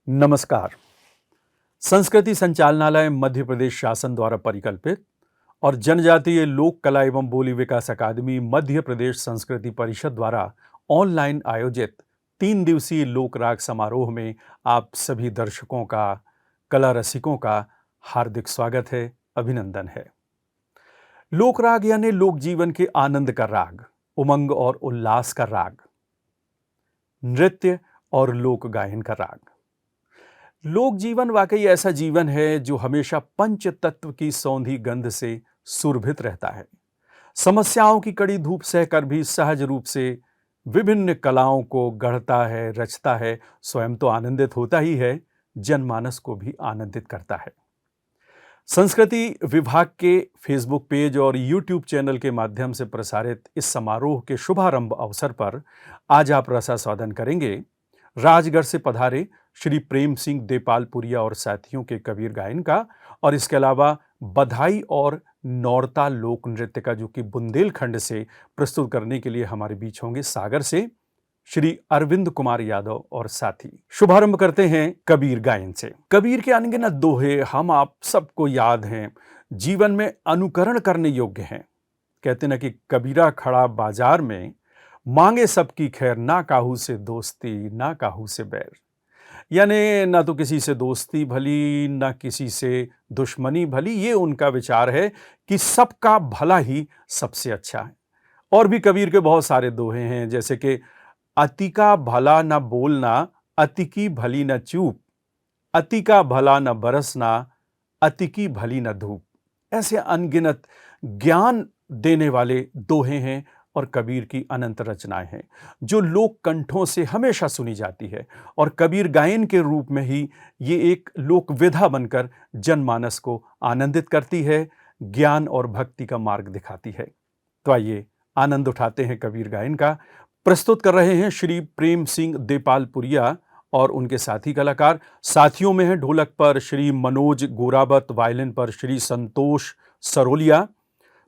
नमस्कार। संस्कृति संचालनालय मध्य प्रदेश शासन द्वारा परिकल्पित और जनजातीय लोक कला एवं बोली विकास अकादमी मध्य प्रदेश संस्कृति परिषद द्वारा ऑनलाइन आयोजित 3 दिवसीय लोक राग समारोह में आप सभी दर्शकों का, कला रसिकों का हार्दिक स्वागत है, अभिनंदन है। लोक राग यानी लोक जीवन के आनंद का राग, उमंग और उल्लास का राग, नृत्य और लोक गायन का राग। लोक जीवन वाकई ऐसा जीवन है जो हमेशा पंच तत्व की सौंधी गंध से सुरभित रहता है। समस्याओं की कड़ी धूप सहकर भी सहज रूप से विभिन्न कलाओं को गढ़ता है, रचता है, स्वयं तो आनंदित होता ही है, जनमानस को भी आनंदित करता है। संस्कृति विभाग के फेसबुक पेज और यूट्यूब चैनल के माध्यम से प्रसारित इस समारोह के शुभारंभ अवसर पर आज आप रसास्वादन करेंगे राजगढ़ से पधारे श्री प्रेम सिंह देपालपुरिया और साथियों के कबीर गायन का, और इसके अलावा बधाई और नौरता लोक नृत्य का, जो कि बुंदेलखंड से प्रस्तुत करने के लिए हमारे बीच होंगे सागर से श्री अरविंद कुमार यादव और साथी। शुभारंभ करते हैं कबीर गायन से। कबीर के अनगिनत दोहे हम आप सबको याद हैं, जीवन में अनुकरण करने योग्य हैं। कहते ना कि कबीरा खड़ा बाजार में, मांगे सबकी खैर, ना काहू से दोस्ती ना काहू से बैर। यानी ना तो किसी से दोस्ती भली, ना किसी से दुश्मनी भली। ये उनका विचार है कि सबका भला ही सबसे अच्छा है। और भी कबीर के बहुत सारे दोहे हैं, जैसे कि अति का भला न बोलना, अति की भली न चूप, अति का भला न बरसना, अति की भली न धूप। ऐसे अनगिनत ज्ञान देने वाले दोहे हैं और कबीर की अनंत रचनाएं हैं, जो लोक कंठों से हमेशा सुनी जाती है और कबीर गायन के रूप में ही ये एक लोक विधा बनकर जनमानस को आनंदित करती है, ज्ञान और भक्ति का मार्ग दिखाती है। तो आइए आनंद उठाते हैं कबीर गायन का। प्रस्तुत कर रहे हैं श्री प्रेम सिंह देपालपुरिया और उनके साथी कलाकार। साथियों में हैं ढोलक पर श्री मनोज गोरावत, वायलिन पर श्री संतोष सरोलिया,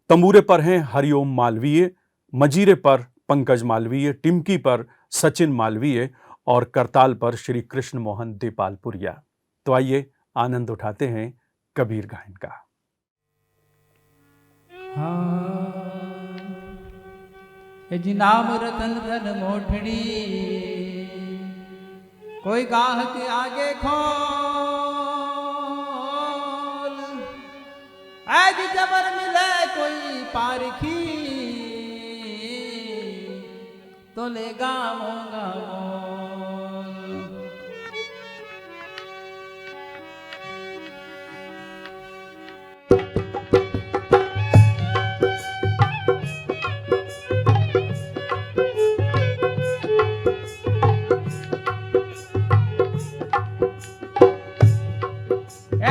तंबूरे पर हैं हरिओम मालवीय, मजीरे पर पंकज मालवीय, टिमकी पर सचिन मालवीय और करताल पर श्री कृष्ण मोहन देपालपुरिया। तो आइए आनंद उठाते हैं कबीर गायन का। जी नाम रतन धन मोठड़ी, कोई गाह के आगे खोल, आज जबर मिले कोई पारखी, तो ले गामोगा मोल।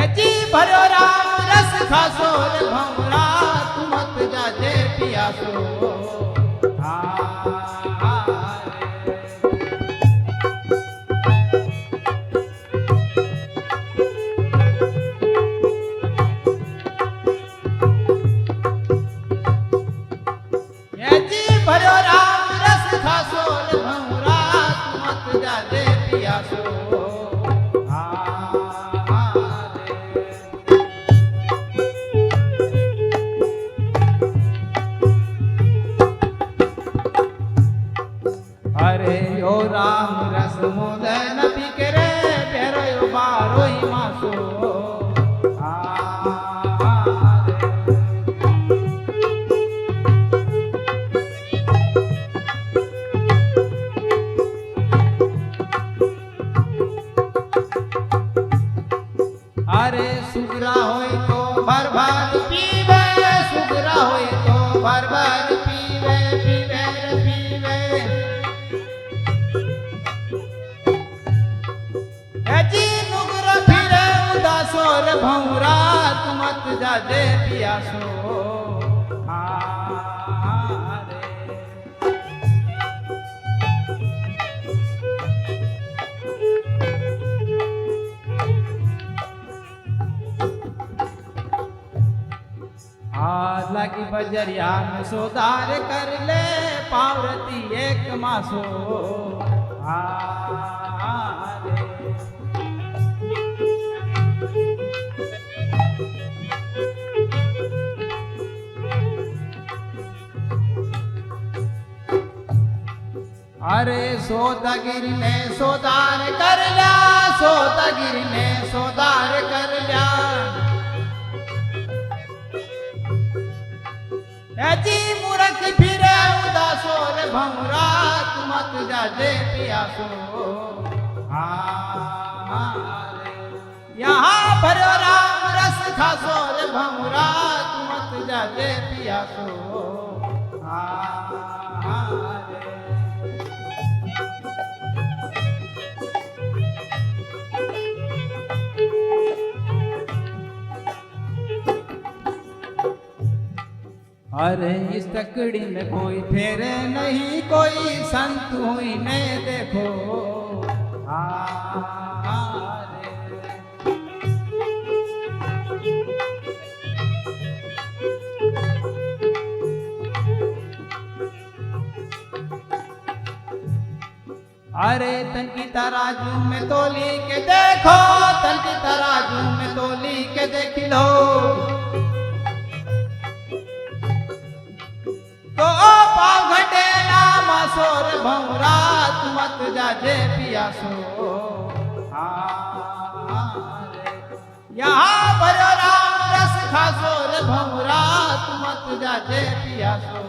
जी भरो राम रस खासो रे भमरा, तुम मत जाजे पियासो। अरे यो राम रस मोदन बिकरे, बेरो बारो ही मासो। अरे सुगरा होय तो भर भर पीवे, सुगरा होय तो भर भर पीवे, पीवे पीवे। जी नुगरा फिरे उदासो रे भौरा, तुम मत जाजे पियासो। आज लगी बजरिया में सोदार कर ले, पावरती एक मासो। अरे सौदागिर ने सौदार कर लिया, सौदागिर ने सौदार कर लिया। जी मूर्ख फिरे उदासो रे भंवरा, तू मत जाजे पियासो। यहाँ भरो राम रस खासो रे भंवरा, तू मत जाजे पियासो। अरे इस तकड़ी में कोई फेरे नहीं, कोई संत हुई ने देखो। अरे तन की तराजू में तोली के देखो, तन की तराजू में तोली के देख लो। तो पाव घटे नाम सोर भंवरा, तू मत जाजे पियासो। यहाँ भरो राम रस खासो रे भंवरा, तू मत जाजे पियासो।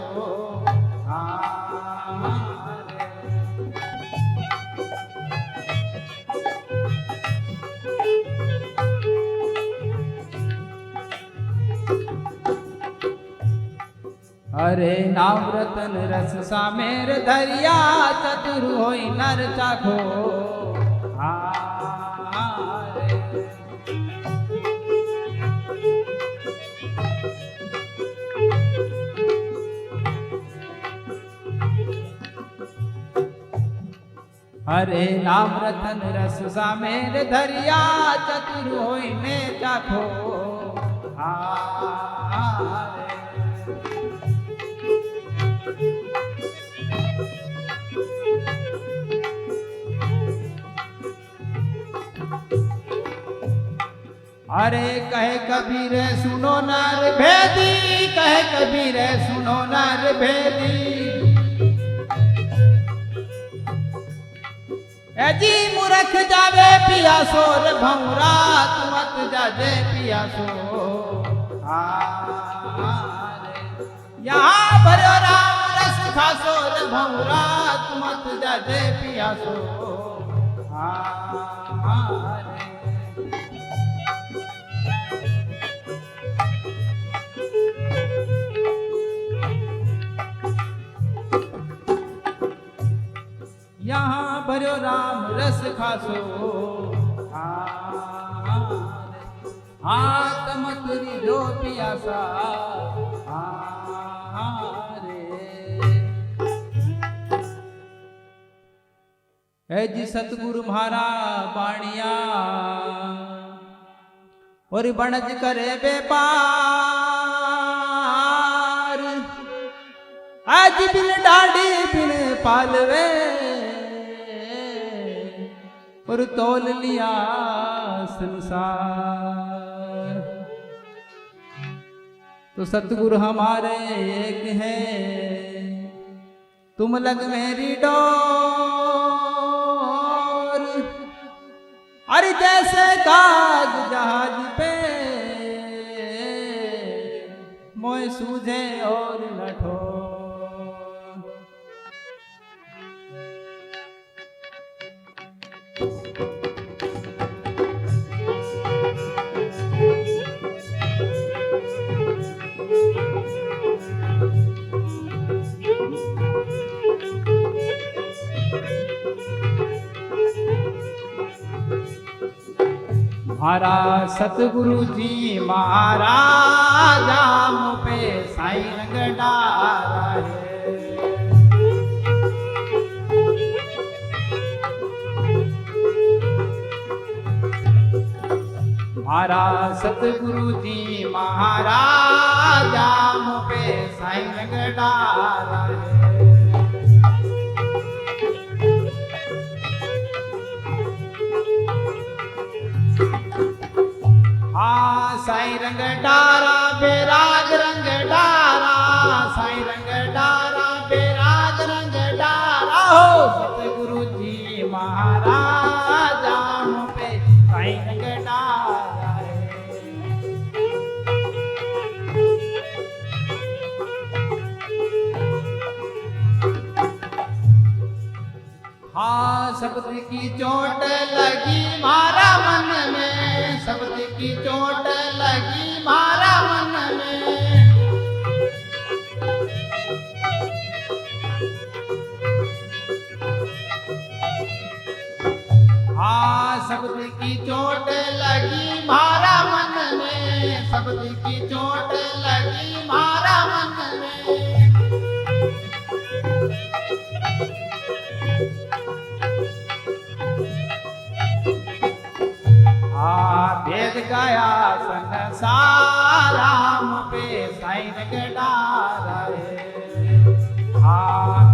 अरे नाम रतन रस सामेर धरिया, चतुर होई नर चाखो। अरे नाम रतन रस सामेर धरिया, चतुर होई ने चाखो। अरे कहे कबीर सुनो नर भेदी, कहे कबीर सुनो नर भेदी। जी मूर्ख जावे पियासो रे भंवरा, तू मत जाजे पियासो। यहाँ भरो राम रस खासो रे भंवरा, तू मत जाजे पियासो। यहाँ भरो राम रस खासो। हाथ मत रिझो पियासा। है जी सतगुरु म्हारा बाणिया, और बनज करे व्यापार। आज बिन डाडी बिन पालवे, और तोल लिया संसार। तो सतगुरु हमारे एक है, तुम लग मेरी डोर। अरे जैसे काग जहाज पे, मोय सूझे और न ठोर। हमारा सतगुरु जी महाराज हम पे साईं रंग डाला है। हमारा सतगुरु जी महाराज हम पे साईं रंग डाला है। साईं रंग डारा बेराग रंग डारा, साईं रंग डारा बेराग रंग डारा हो। हाँ शब्द की चोट लगी मारा मन में, शब्द की चोट लगी मारा मन में। हाँ शब्द की चोट लगी मारा मन में, शब्द की चोट लगी मारा मन में। भेद गया संसार राम पे साइन गडारा है।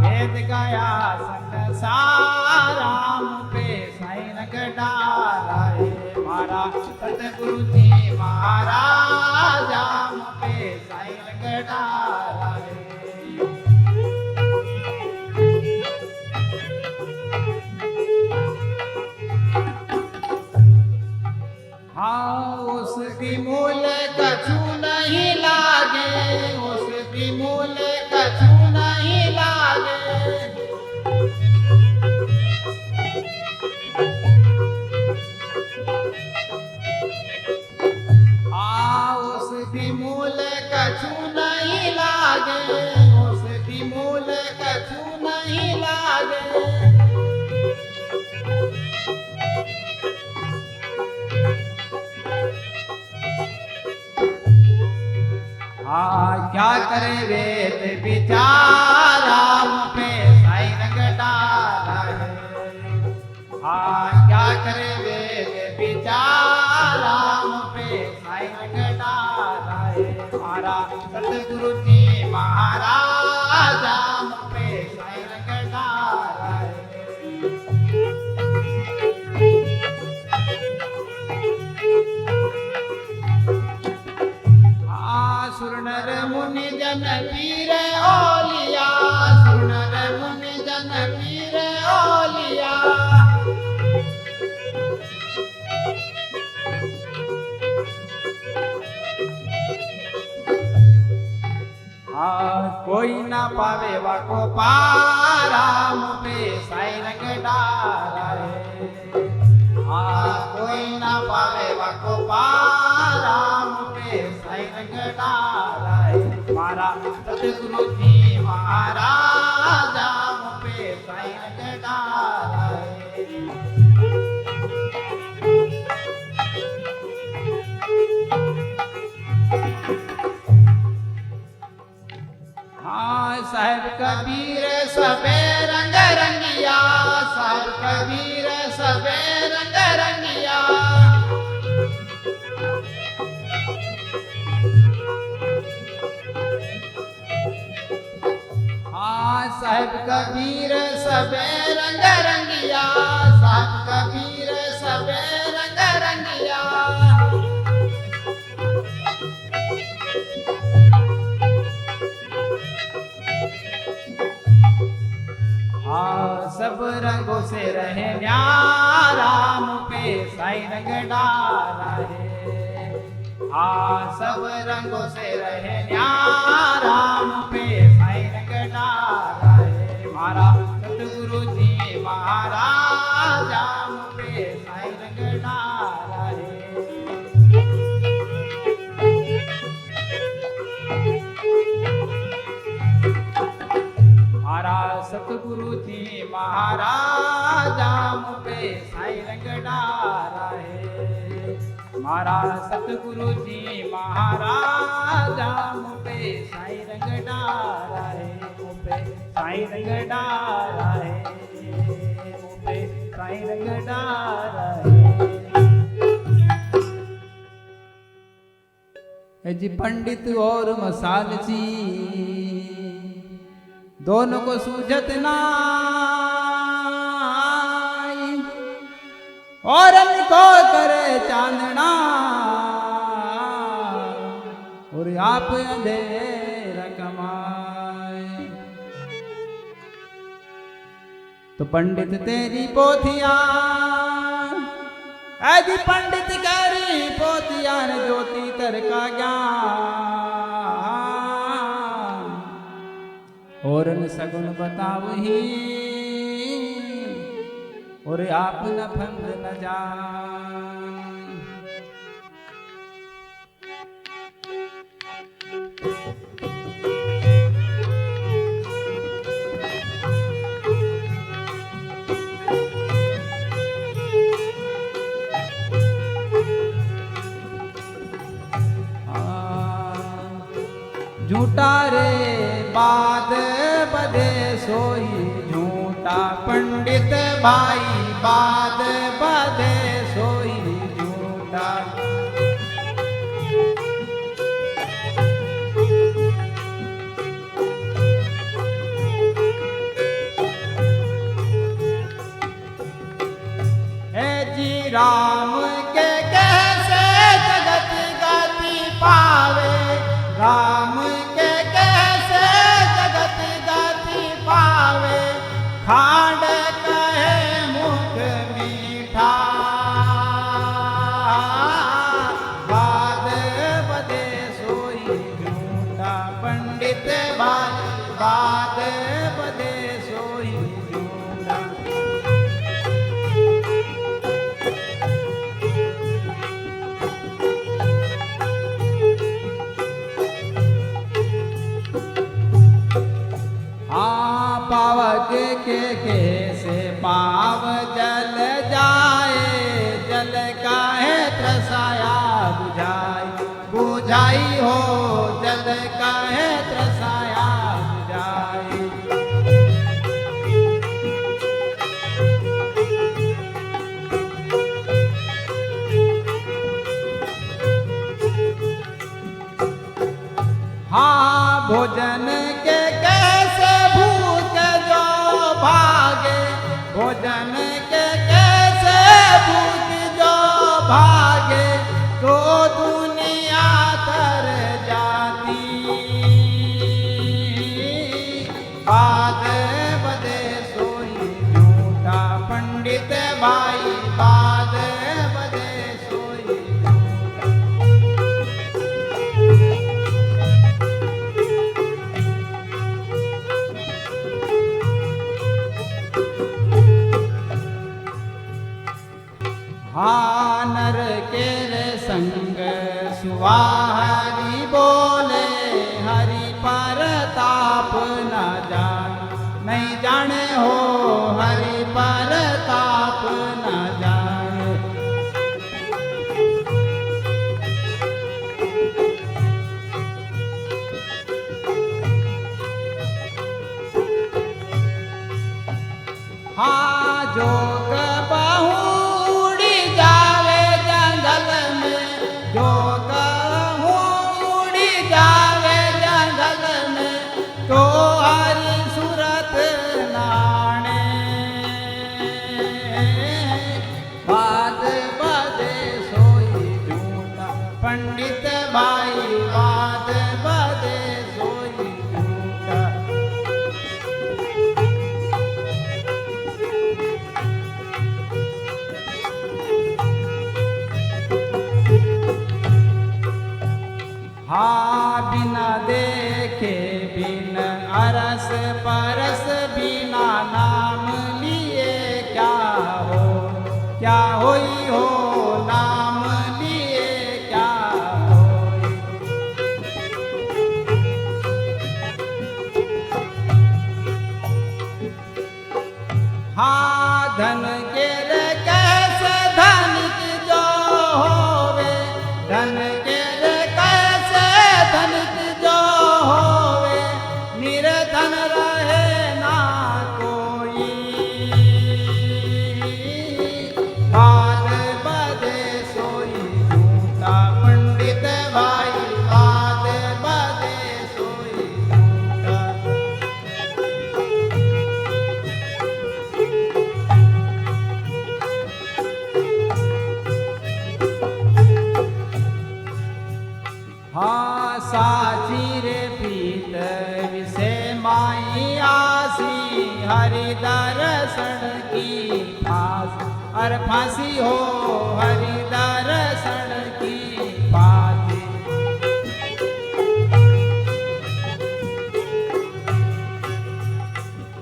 भेद गया संसार राम पे साइन गडारा है। मारा सतगुरु जी महाराज राम पे साइन गडारा है। उसकी मूल कछु नहीं लागे, उसकी मूल कछु नहीं लागे। उसकी मूल कछु नहीं लागे, उसकी मूल कछु नहीं लागे। क्या करे वेद विचार राम पे साइन गडारा है। क्या करे वेद विचार राम पे साइन गडारा है। हमारा सतगुरु जी महाराज राम पे साइन गडारा है। सुर नर मुनि जन पीर ओलिया, सुर नर मुनि जन पीर ओलिया। कोई ना पावे वाको पारा मुझे साइन गडारा है। कोई ना पावे वाको पारा मुझे साइन गडारा है। मारा सतगुरु जी महाराज मुझे साइन गडारा है। साहब कबीर सबे रंग रंगिया, साहब कबीर सबे रंग रंगिया। साहब कबीर सबे रंग रंगिया, साहब कबीर सबे रंग रंगिया। सब रंगों से रहे न्यारा मुझे साइन गडारा है। सब रंगों से रहे न्यारा मुझे साइन गडारा है। मारा सतगुरु जी महाराज मुझे साइन गडारा है। सतगुरु जी महाराज मुझे साइन गडारा है। मारा सतगुरु जी महाराज मुझे साइन गडारा है। मुझे साइन गडारा है। मुझे साइन गडारा है। जी पंडित और मसालची दोनों को सूझत नाई, और इनको करे चांदना और आप अंधेरा कमाए। तो पंडित तेरी पोथिया, आदि पंडित करी पोथिया ने ज्योति तर का ज्ञान, और सगुन बतावही और आप न फंद न जान। झूठा रे बाद बदे सोई झूठा पंडित भाई बाद बदे सोई झूठा। हे जी राम के कैसे जगत गति पावे, राम के कैसे जगत गति पावे, खांड कहे मुख मीठा। बाद बदे सोई झूठा पंडित भाई बाद बदे सोई झूठा। पावक के कैसे पाव जल जाए, जल काहे त्रसाया बुझाई, बुझाई हो जल काहे त्रसाया बुझाई। हाँ भोजन के कैसे भूख जो भागे, भोजन के कैसे भूख जो भागे, तो दुनिया तर जाती। बाद बदे सोई झूठा पंडित भाई बाद बदे सोई झूठा। हाँ नर के संग सुवाहरी बोले, हरि पर ताप न जान, नहीं जाने हो हरि पर ताप न जाने। हाँ जोग बहुड़ी जावे जंगल में, जोग बहुड़ी जावे जंगल में, तो हरि सूरत नाणे। बाद बदे सोई झूठा पंडित भाई बाद बदे सोई झूठा। हाँ बिना देखे बिन अरस परस बिना नाम लिए क्या हो, क्या होई हो नाम लिए क्या होई। हाँ धन के रे कैसे धनिक जो होवे, धन के रे कैसे धनिक जो होवे, निर्धन रहे ना कोई। बाद बदे सोई झूठा पंडित भाई बाद बदे सोई झूठा। हाँ साची रे प्रीत विषे माई आसी, हरि दर्शन की फांसी, अर फांसी हो हरि दर्शन की फांसी।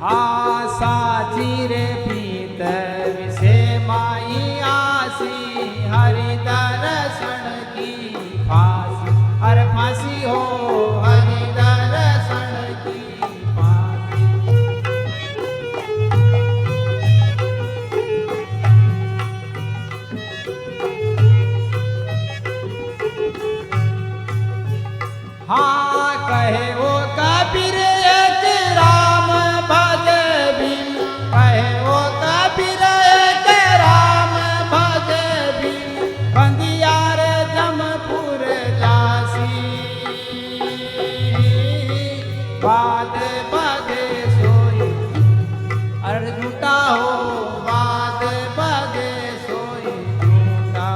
हाँ साची रे प्रीत विषे बंदिया रे जमपुर जासी बाद बदे सोई अरे झूठा हो बाद बदे सोई झूठा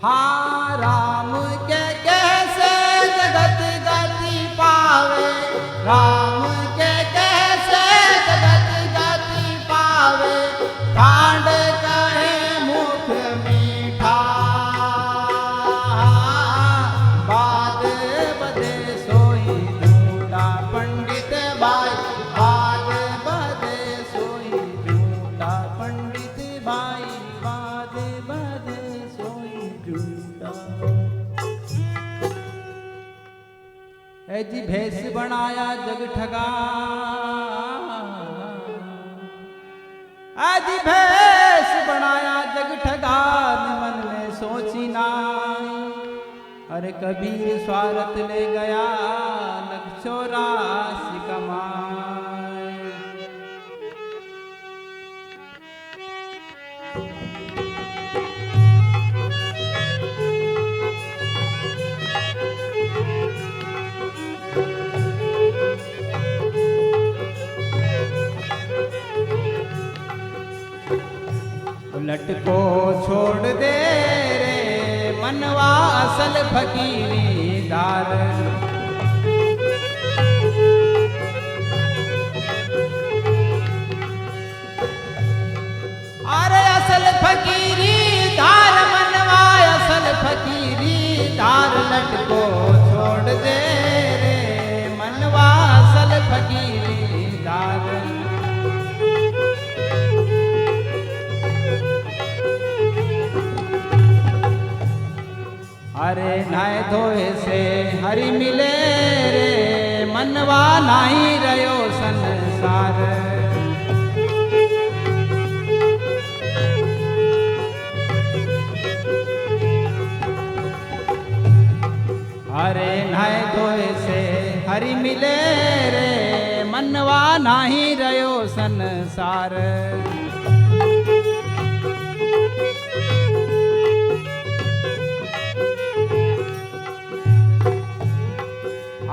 हाँ राम के कैसे जगत गति पावे राम के कैसे जगत गति पावे खांड कहे मुख मीठा बाद बदे सोई झूठा पंडित भाई बाद बदे सोई झूठा पंडित भाई बाद बदे सोई झूठा ऐ जी भेष बनाया जग ठगा आज भेष बनाया जग ठगा मन में सोची ना अरे कबीर स्वार्थ ले गया लग 84 कमाए उलट को छोड़ दे रे मनवा असल फकीरी दार अरे असल फकीरी दार मनवा असल फकीरी दार लट को छोड़ दे रे मनवा असल फकीरी दार अरे नाय धोए से हरि मिले रे मनवा नाही रयो संसार अरे नाय धोए से हरि मिले रे मनवा नाही रयो संसार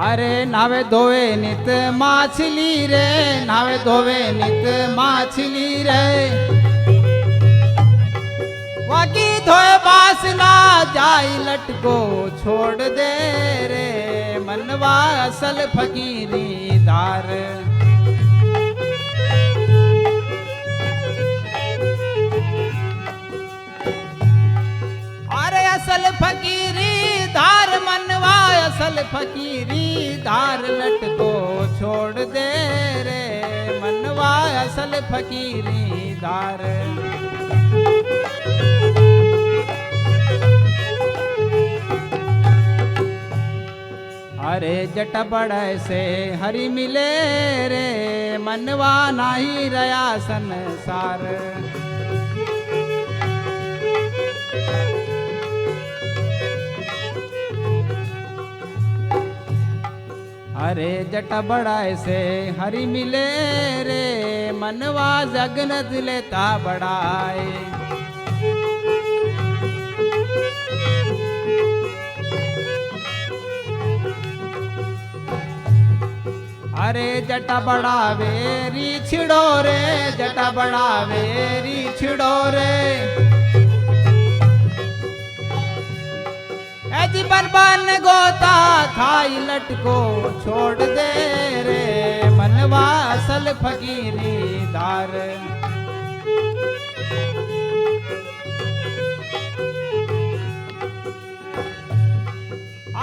अरे नावे धोवे नित माछली रे नावे धोवे नित माछली रे वाकी धोए बासना जाई लटको छोड़ दे रे मनवा असल फकीरी दार अरे असल फकीरी धार मनवा असल फकीरी धार लट को छोड़ दे रे मनवा असल फकीरी धार अरे जट बड़े से हरि मिले रे मनवा नाही रया संसार अरे जट बड़ाए से हरि मिले रे मनवा जगनत लेता बड़ाए अरे जटा बड़ावे री छिड़ो रे जटा बड़ावे री छिड़ो रे ऐसी बन गोता खाई लटको छोड़ दे रे मनवा असल फकीरी दार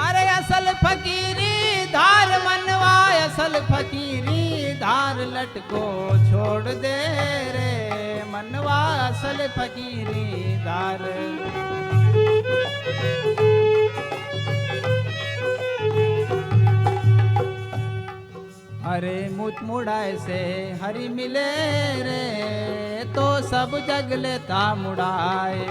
अरे असल फकीरी धार मनवा असल फकीरी धार लटको छोड़ दे रे मनवा असल फकीरी धार अरे मुझ मुड़ाए से हरि मिले रे तो सब जग लेता मुड़ाए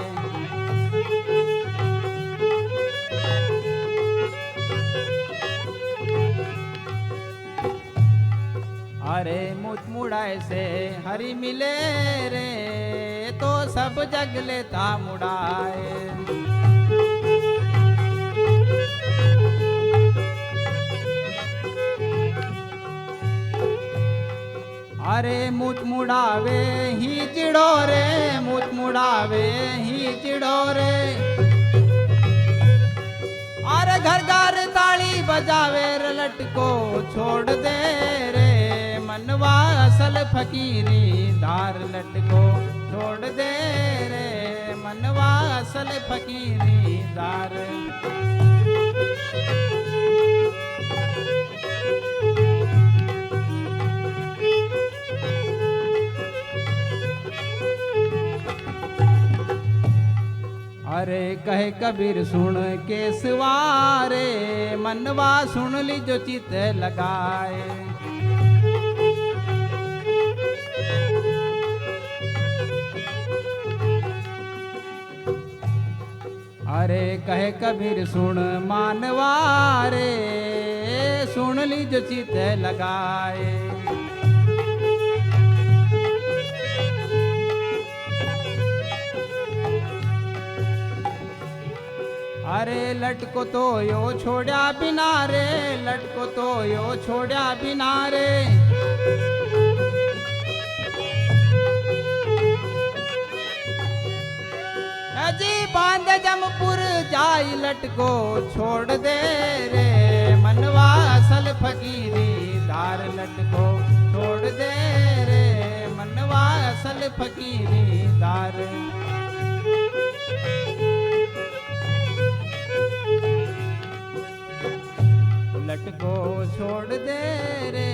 अरे मुत मुड़ाए से हरि मिले रे, तो सब जग लेता मुड़ाए। अरे मुत मुड़ावे ही चिड़ो रे, मुत मुड़ावे ही चिड़ो रे। अरे घर घर ताली बजावे रे, लटको छोड़ दे रे, मनवा असल फकीरी धार लटको छोड़ दे रे, मनवा असल फकीरी धार। अरे कहे कबीर सुन के सवारे, मनवा सुन ली जो चित लगाए। अरे कहे कबीर सुन मानवारे, सुन ली जो चित लगाए। अरे लटको तो यो छोड़ा बिना रे, लटको तो यो छोड़ा बिना रे। अजी बांध जमपुर जाई, लटको छोड़ दे रे, मनवा असल फकीरी धार लटको छोड़ दे रे, मनवा असल फकीरी धार। लटको छोड़ दे रे,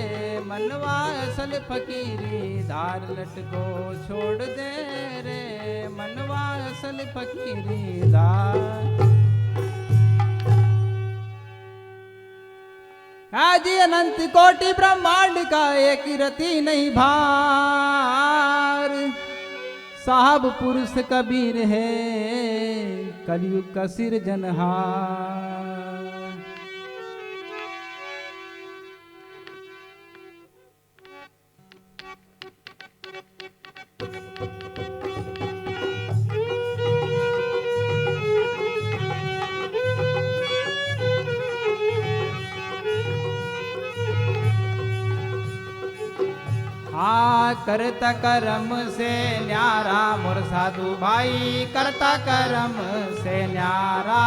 मनवा असल फकीरी धार लटको छोड़ दे रे, मनवा असल फकीरी धार। आदि अनंत कोटि ब्रह्मांड का एक रति नहीं भार, साहब पुरुष कबीर है कलयुग का सिरजनहार। हाँ करता करम से न्यारा मोर साधु भाई, करता करम से न्यारा।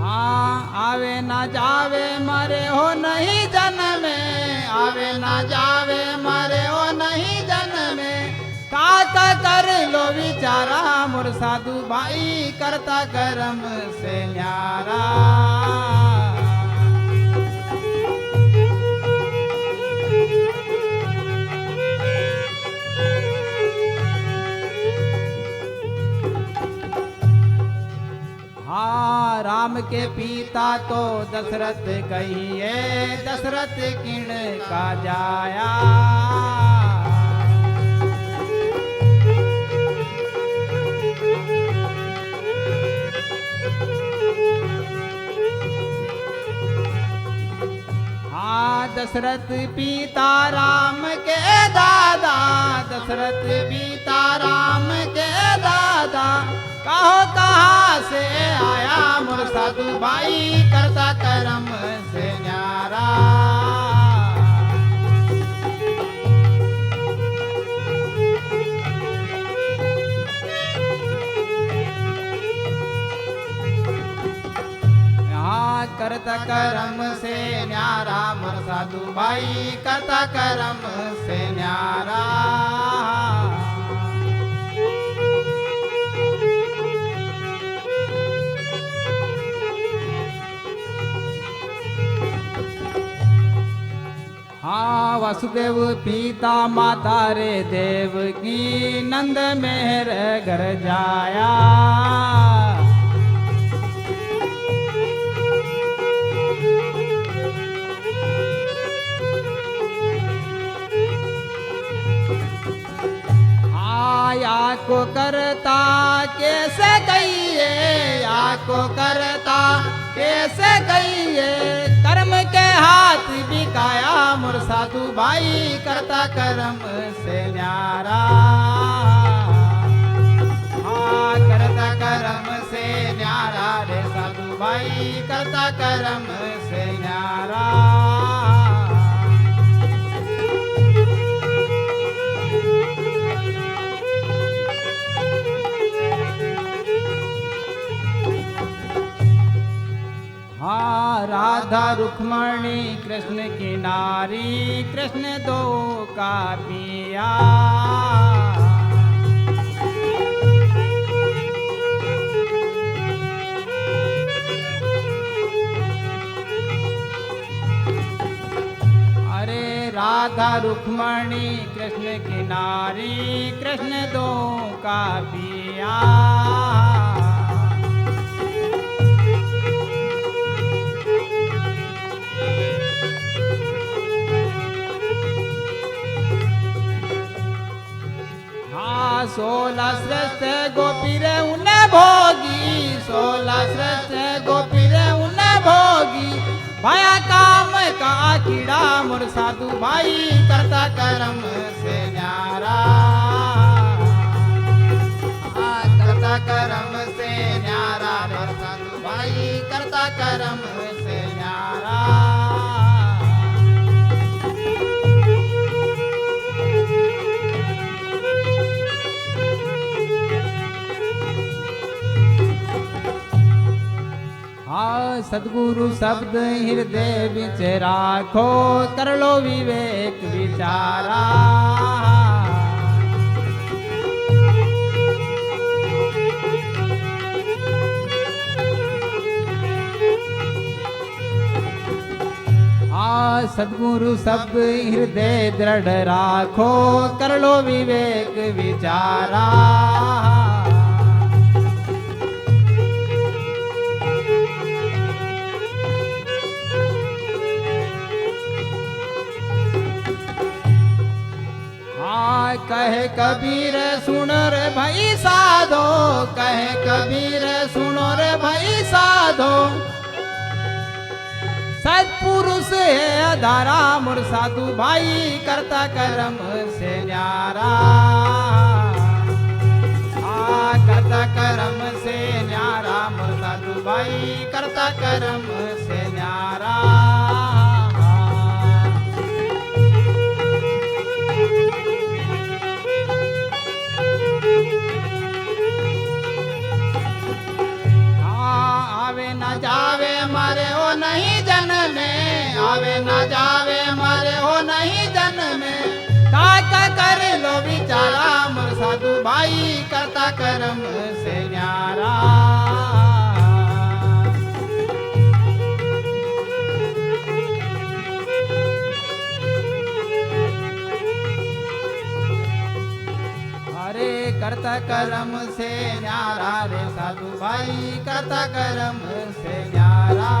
हाँ आवे ना जावे मरे हो नहीं जन्म में, आवे ना जावे मरे हो नहीं जन्म में। काका कर लो विचारा मोर साधु भाई, करता करम से न्यारा। हाँ राम के पिता तो दशरथ कहिए, दशरथ किण का जाया। दशरथ पिता राम के दादा, दशरथ पिता राम के दादा। कहो कहाँ से आया मोर साधु भाई, करता करम से न्यारा। करता करम से न्यारा मोर साधु भाई, करता करम से न्यारा। हाँ वासुदेव पिता माता रे देव की, नंद मेहर घर जाया। आको करता कैसे कहिए, आको करता कैसे कहिए, कर्म के हाथ बिकाया मोर साधु भाई करता कर्म से न्यारा। हाँ करता कर्म से न्यारा रे साधु भाई करता कर्म से न्यारा। हाँ राधा रुक्मणी कृष्ण की नारी, कृष्ण दो का पिया। अरे राधा रुक्मणी कृष्ण की नारी, कृष्ण दो का पिया। हाँ 16 श्रेष्ठ गोपी रे उन्हें भोगी, 16 श्रेष्ठ गोपी रे उन्हें भोगी, भाया काम का कीड़ा मोर साधु भाई करता कर्म से न्यारा। हाँ करता कर्म से न्यारा मोर साधु भाई करता कर्म से न्यारा। हाँ सदगुरु शब्द हृदय विच राखो, कर लो विवेक विचारा। हाँ सदगुरु शब्द हृदय दृढ़ राखो, कर लो विवेक विचारा। कहे कबीर सुनो रे भाई साधो, कहे कबीर सुनो रे भाई साधो, सत्पुरुष है अधारा मोर साधु भाई करता कर्म से न्यारा। करता कर्म से न्यारा मोर साधु भाई करता कर्म से न्यारा। जावे मारे हो नहीं जन में, आवे ना जावे मारे हो नहीं जन में, काका कर लो विचारा मोर साधु भाई करता कर्म से न्यारा। अरे करता कर्म से न्यारा रे साधु भाई करता कर्म से न्यारा।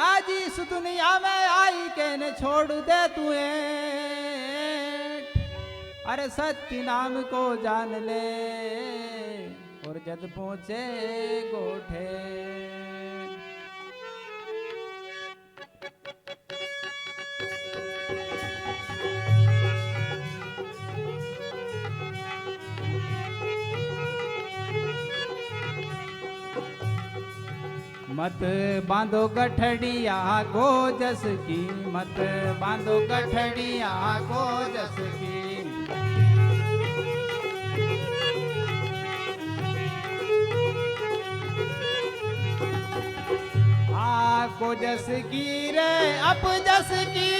आज इस दुनिया में आई के न छोड़ दे तू ऐठ, अरे सत्य नाम को जान ले और जद पहुंचे गोठे। मत बांधो गठड़िया गोजस की, मत बांधो गठड़िया गोजस की, गोजस की रे अपजस की,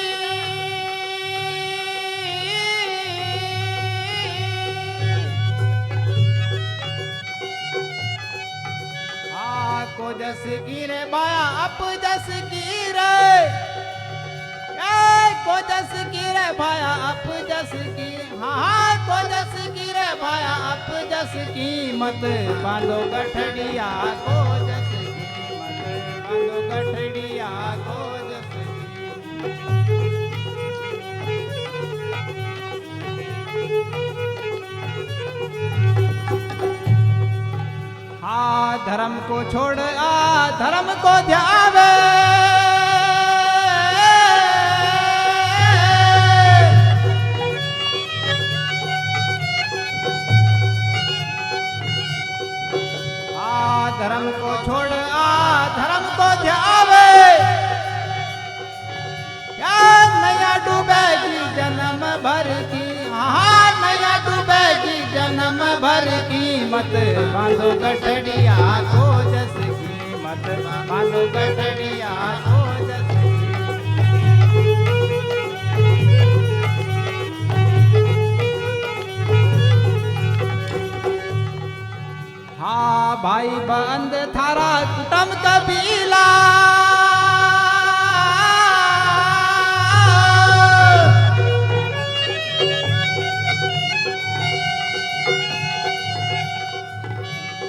को जस की रे भाया अप जस की रे, को जस की रे भाया अप जस की, हाँ को जस की रे भाया अप जस की, मत बांधो गठड़िया को जस की, मत बांधो गठड़िया को जस की। धर्म को छोड़ आ धर्म को ध्यावे। धर्म को छोड़ आ धर्म को ध्यावे। क्या नैया डूबेगी जन्म भर की, हाँ नैया डूबेगी जन्म भर की। मत बांधो गठड़िया को जस की, मत बांधो गठड़िया को जस की। हाँ भाई बंद थारा कुटुंब कबीला।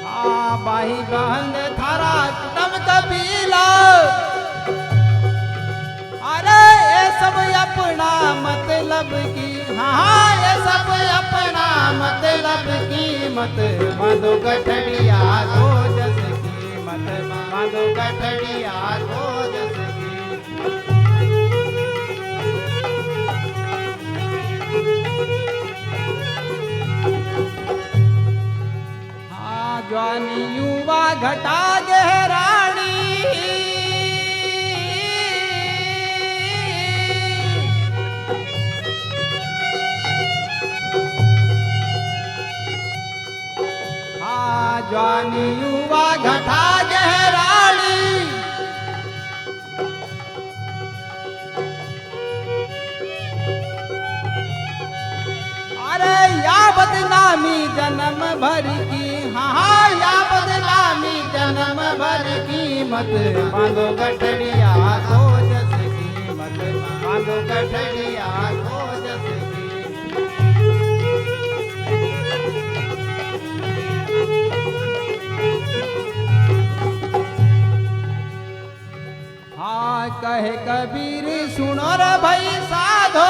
हाँ भाई बंद थारा कुटुंब कबीला। अरे ये सब अपना मतलब की, हाँ ये सब अपना मतलब की। मत बांधो गठड़िया को जस की, मत बांधो गठड़िया को जस की। हाँ ज्वानी युवा घटा गहरानी। ज्वानी युवा घटा गहरानी। अरे या बदनामी जन्म भर की, हाँ या बदनामी जन्म भर की। मत बांधो गठड़िया को जस की, मत बांधो गठड़िया को जस की। हाँ कहे कबीर सुनो रे भाई साधो।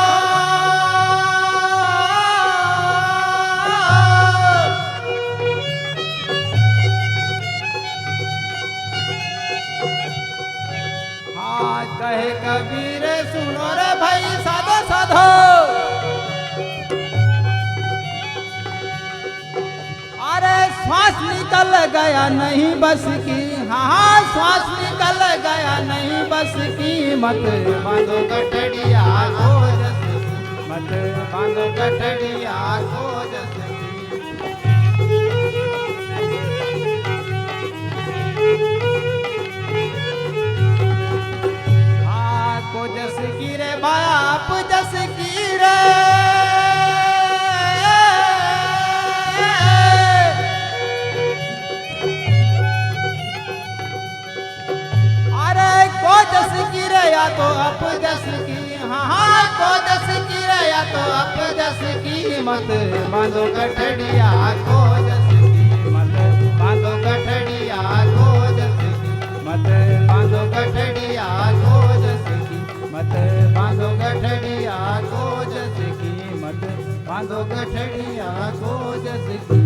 हाँ कहे कबीर सुनो रे भाई साधो साधो। अरे श्वास निकल गया नहीं बस की, हाँ श्वास निकल गया नहीं बस की। मत बांधो गठड़िया को जस की, मत बांधो गठड़िया को जस की। हाँ को जस की रे बाप जस की रे। जस की रे या तो अप जस की, हाँ को जस की रे या तो अप जस की। मत बांधो गठड़िया को जस की, मत बांधो गठड़िया को जस की। मत बांधो गठड़िया को जस की, मत बांधो गठड़िया को जस की। मत बांधो गठड़िया को जस की।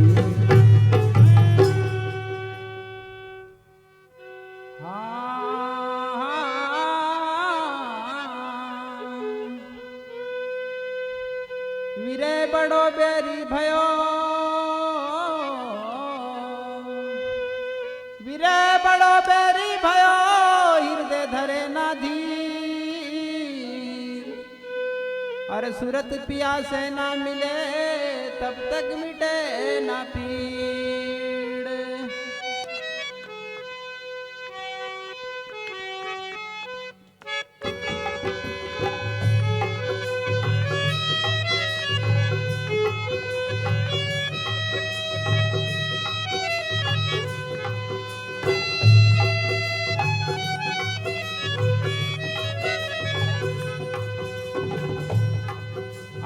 वीरे बड़ो बेरी भयो, वीरे बड़ो बेरी भयो। हृदय धरे ना धीर। अरे सूरत पिया से ना मिले तब तक मिटे ना पीड़।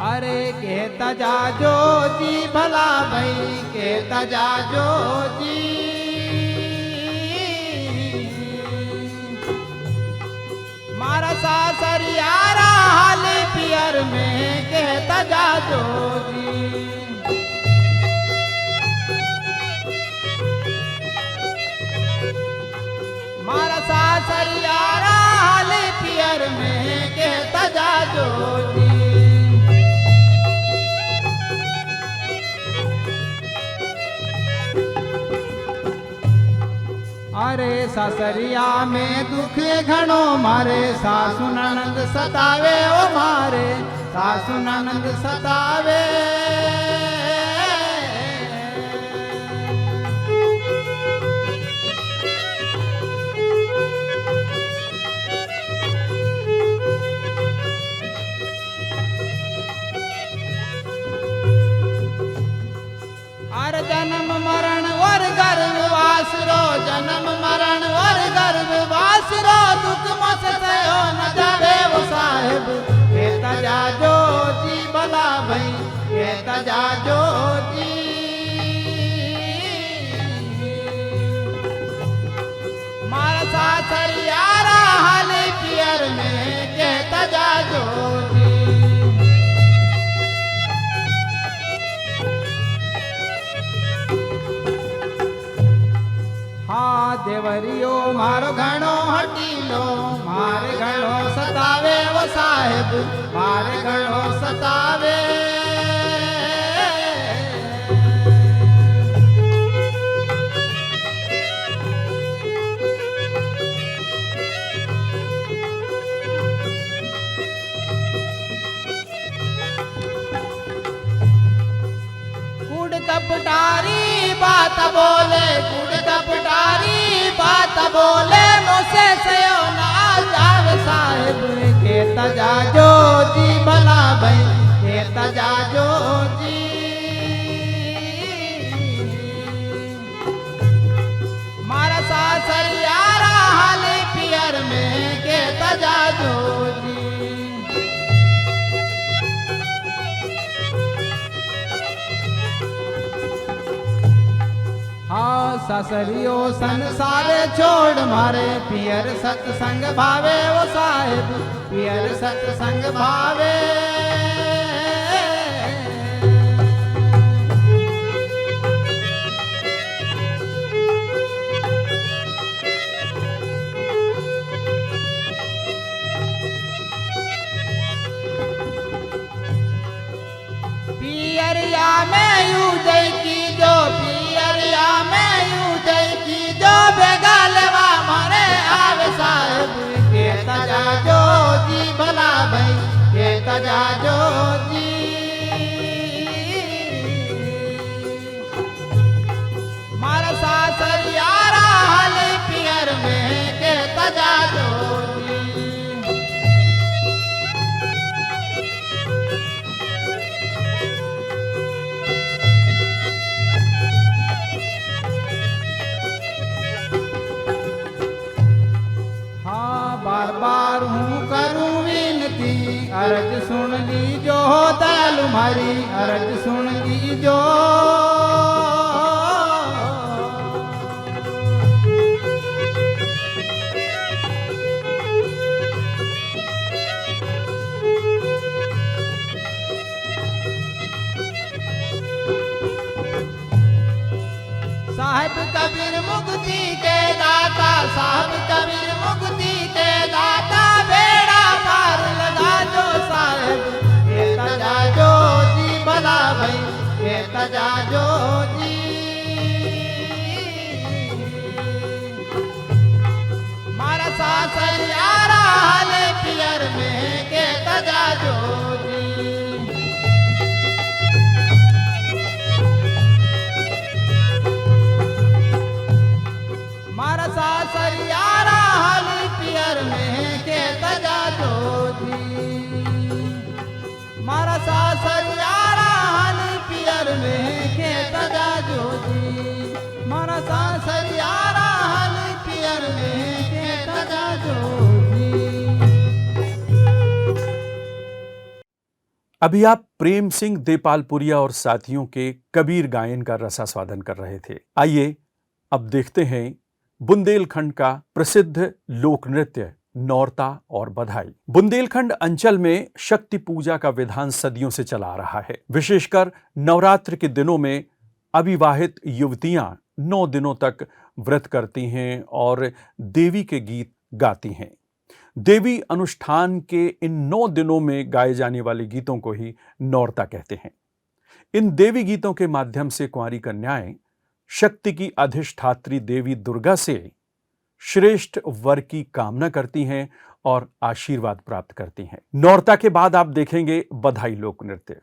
अरे कहता जाजो जी भला भाई, कहता जाजो जी। मारा सासरियारा हाल पियर में कहता जाजो जी। सासरिया में दुख घणो मारे सासु ननद सतावे ओ मारे सासु ननद सतावे हर जन्म मरण और गर्भवास रो जन्म मरण और गर्भवास रो दुख मस थयो न जावे वो साहेब के तजा जो जी भला भई के तजा जो जी मारा सासर यारा हाले पियर में के तजा जो जी हाँ देवरियो मारो घणो हटीलो मारे घणो सतावे वो साहेब मारे घणो सतावे कुड़ कपटारी बात बोले कुड़ कपटारी बात बोले मुझसे सयो ना जावे साहेब के तजा जो जी भला भई के तजा जो जी मारा सासर यारा हाले पियर में के तजा जो जी हाँ ससरियो संसार छोड़ मारे पियर सत्संग भावे वो साहेब पियर सत्संग भावे पियरिया में यू जय की जो पियरिया में यू जय की जो बेगालवा मारे आवे साहेब के तजा जो जी भला भई के तजा जो जी मारा सासर यारा हाले पियर में के तजा जो जी बार बार हूँ करूँ विनती अर्ज सुन लीजो दयाल मारी अर्ज सुन लीजो साहब कबीर मुक्ति के दाता साहब कबीर मुक्ति के दाता बेड़ा पार लगा जो साहब ये तजा जो जी भला भई ये तजा जो जी मारा सासर यारा हाले पियर में के तजा जो जी मारा सासर यारा हाली पियर में के तजा जो जी मारा सासर यारा हाली पियर में के तजा जो जी मारा सासर यारा हाली पियर में के तजा जो जी। अभी आप प्रेम सिंह देपालपुरिया और साथियों के कबीर गायन का रसास्वादन कर रहे थे। आइए अब देखते हैं बुंदेलखंड का प्रसिद्ध लोक नृत्य नौरता और बधाई। बुंदेलखंड अंचल में शक्ति पूजा का विधान सदियों से चला आ रहा है। विशेषकर नवरात्र के दिनों में अविवाहित युवतियां 9 दिनों तक व्रत करती हैं और देवी के गीत गाती हैं। देवी अनुष्ठान के इन 9 दिनों में गाए जाने वाले गीतों को ही नौरता कहते हैं। इन देवी गीतों के माध्यम से कुंवारी कन्याएं शक्ति की अधिष्ठात्री देवी दुर्गा से श्रेष्ठ वर की कामना करती हैं और आशीर्वाद प्राप्त करती हैं। नौरता के बाद आप देखेंगे बधाई लोक नृत्य।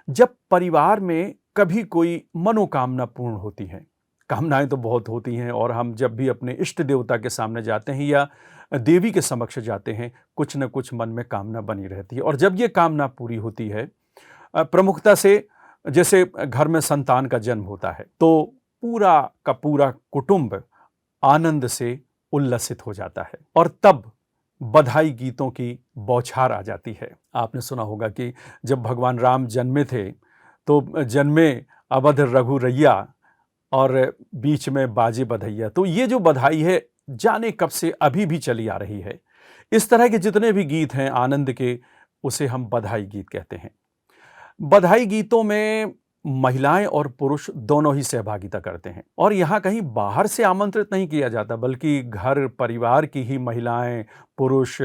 जब परिवार में कभी कोई मनोकामना पूर्ण होती है, कामनाएं तो बहुत होती हैं और हम जब भी अपने इष्ट देवता के सामने जाते हैं या देवी के समक्ष जाते हैं, कुछ न कुछ मन में कामना बनी रहती है और जब ये कामना पूरी होती है, प्रमुखता से जैसे घर में संतान का जन्म होता है तो पूरा का पूरा कुटुंब आनंद से उल्लसित हो जाता है और तब बधाई गीतों की बौछार आ जाती है। आपने सुना होगा कि जब भगवान राम जन्मे थे तो जन्मे अवध रघुरैया और बीच में बाजे बधैया। तो ये जो बधाई है जाने कब से अभी भी चली आ रही है। इस तरह के जितने भी गीत हैं आनंद के, उसे हम बधाई गीत कहते हैं। बधाई गीतों में महिलाएं और पुरुष दोनों ही सहभागिता करते हैं और यहाँ कहीं बाहर से आमंत्रित नहीं किया जाता, बल्कि घर परिवार की ही महिलाएं पुरुष,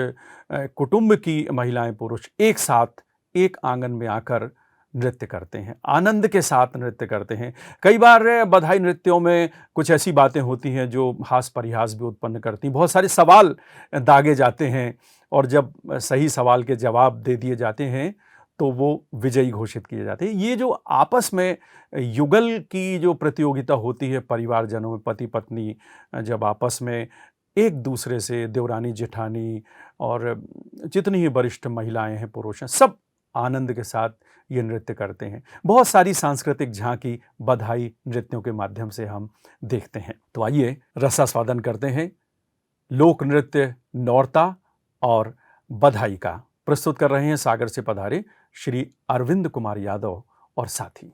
कुटुंब की महिलाएं पुरुष एक साथ एक आंगन में आकर नृत्य करते हैं, आनंद के साथ नृत्य करते हैं। कई बार बधाई नृत्यों में कुछ ऐसी बातें होती हैं जो हास परिहास भी उत्पन्न करती हैं। बहुत सारे सवाल दागे जाते हैं और जब सही सवाल के जवाब दे दिए जाते हैं तो वो विजयी घोषित किए जाते हैं। ये जो आपस में युगल की जो प्रतियोगिता होती है परिवारजनों में, पति पत्नी जब आपस में एक दूसरे से, देवरानी जेठानी और जितनी ही वरिष्ठ महिलाएं हैं पुरुष हैं, सब आनंद के साथ ये नृत्य करते हैं। बहुत सारी सांस्कृतिक झांकी बधाई नृत्यों के माध्यम से हम देखते हैं। तो आइए रसास्वादन करते हैं लोक नृत्य नौरता और बधाई का। प्रस्तुत कर रहे हैं सागर से पधारे श्री अरविंद कुमार यादव और साथी।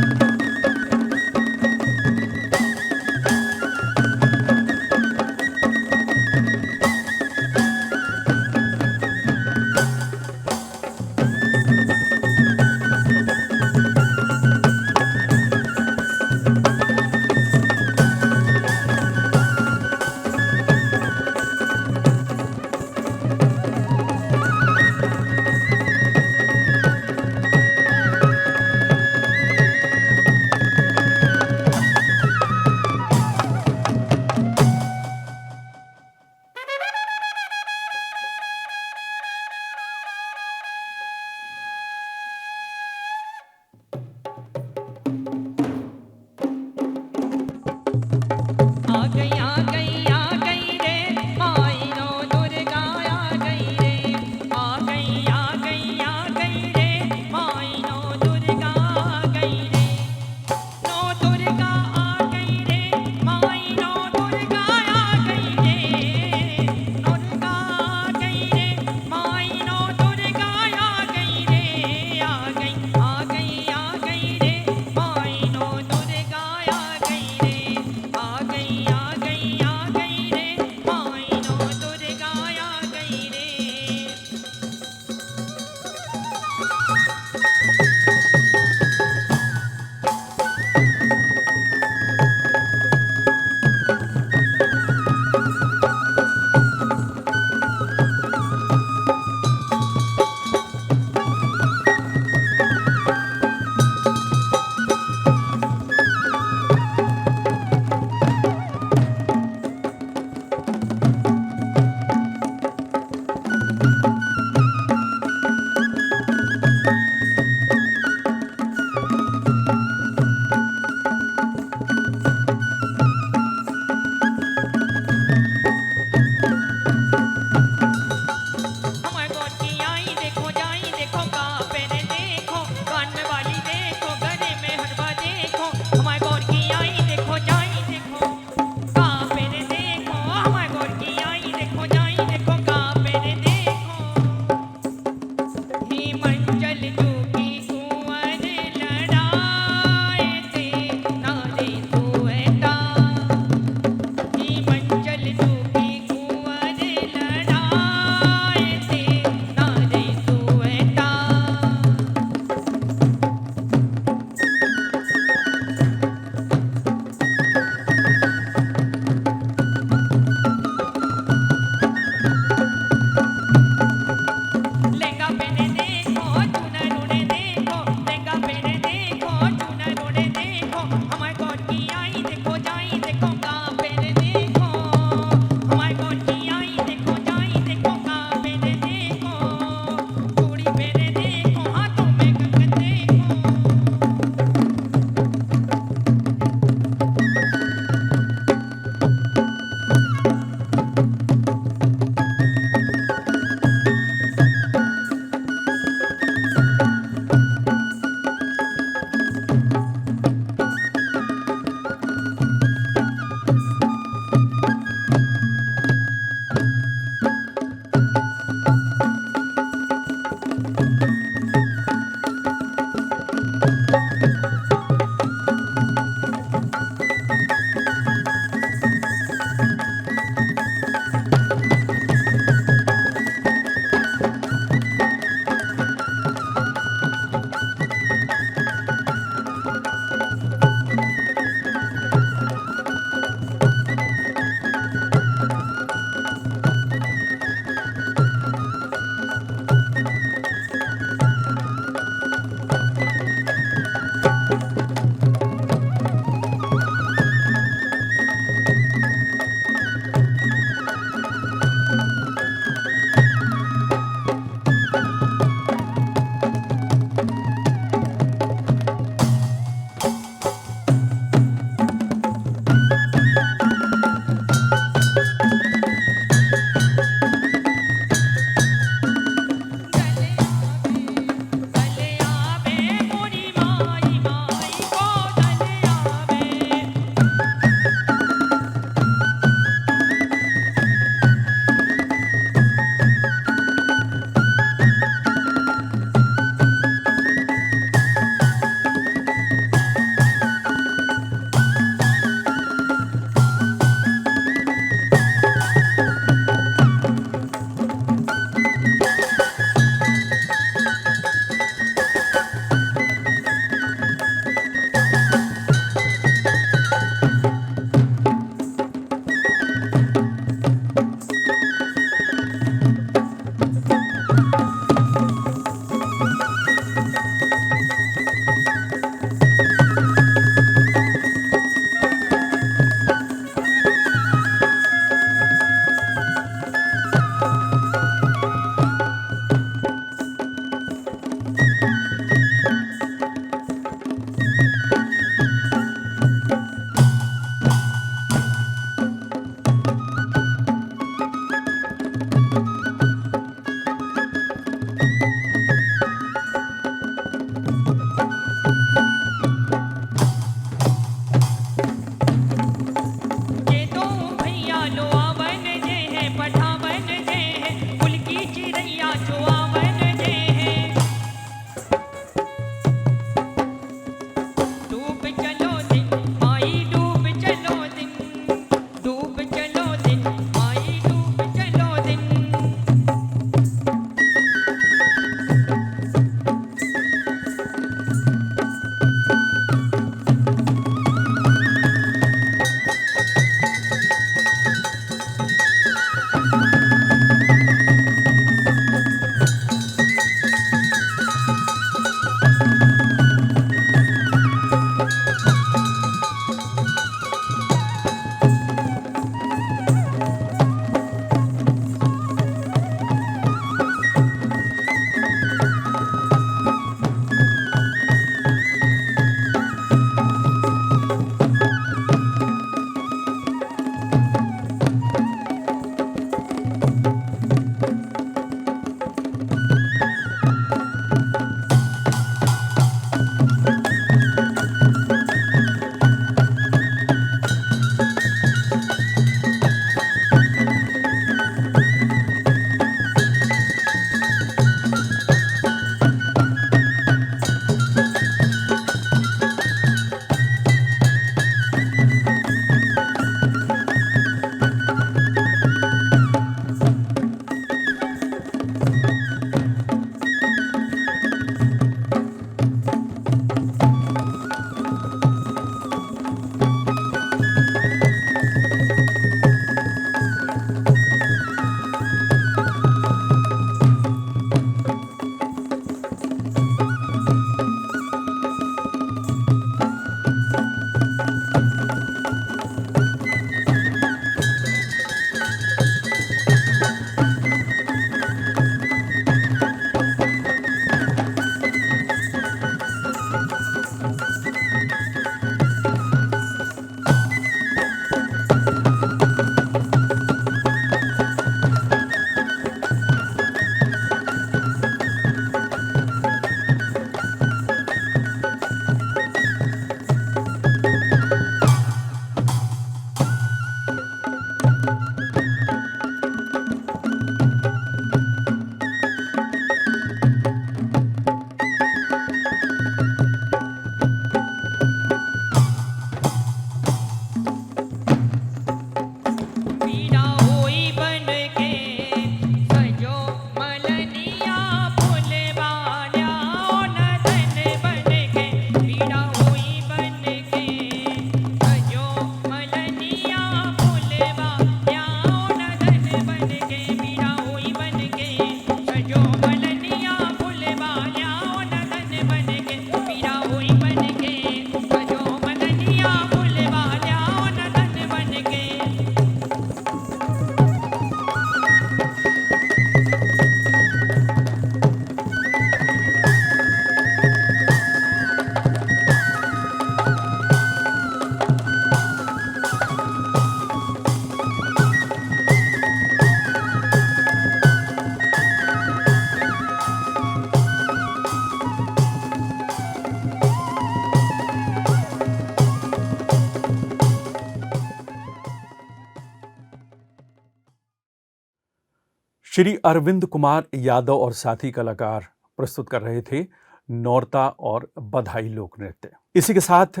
श्री अरविंद कुमार यादव और साथी कलाकार प्रस्तुत कर रहे थे नौरता और बधाई लोक नृत्य। इसी के साथ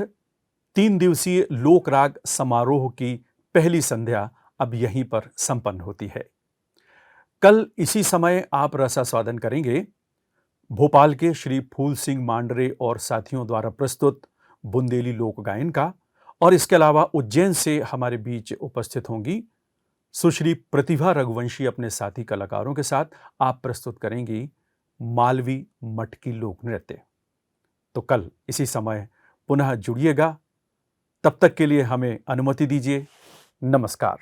3 दिवसीय लोक राग समारोह की पहली संध्या अब यहीं पर संपन्न होती है। कल इसी समय आप रसास्वादन करेंगे भोपाल के श्री फूल सिंह मांडरे और साथियों द्वारा प्रस्तुत बुंदेली लोक गायन का, और इसके अलावा उज्जैन से हमारे बीच उपस्थित होंगी सुश्री प्रतिभा रघुवंशी अपने साथी कलाकारों के साथ। आप प्रस्तुत करेंगी मालवी मटकी लोक नृत्य। तो कल इसी समय पुनः जुड़िएगा। तब तक के लिए हमें अनुमति दीजिए। नमस्कार।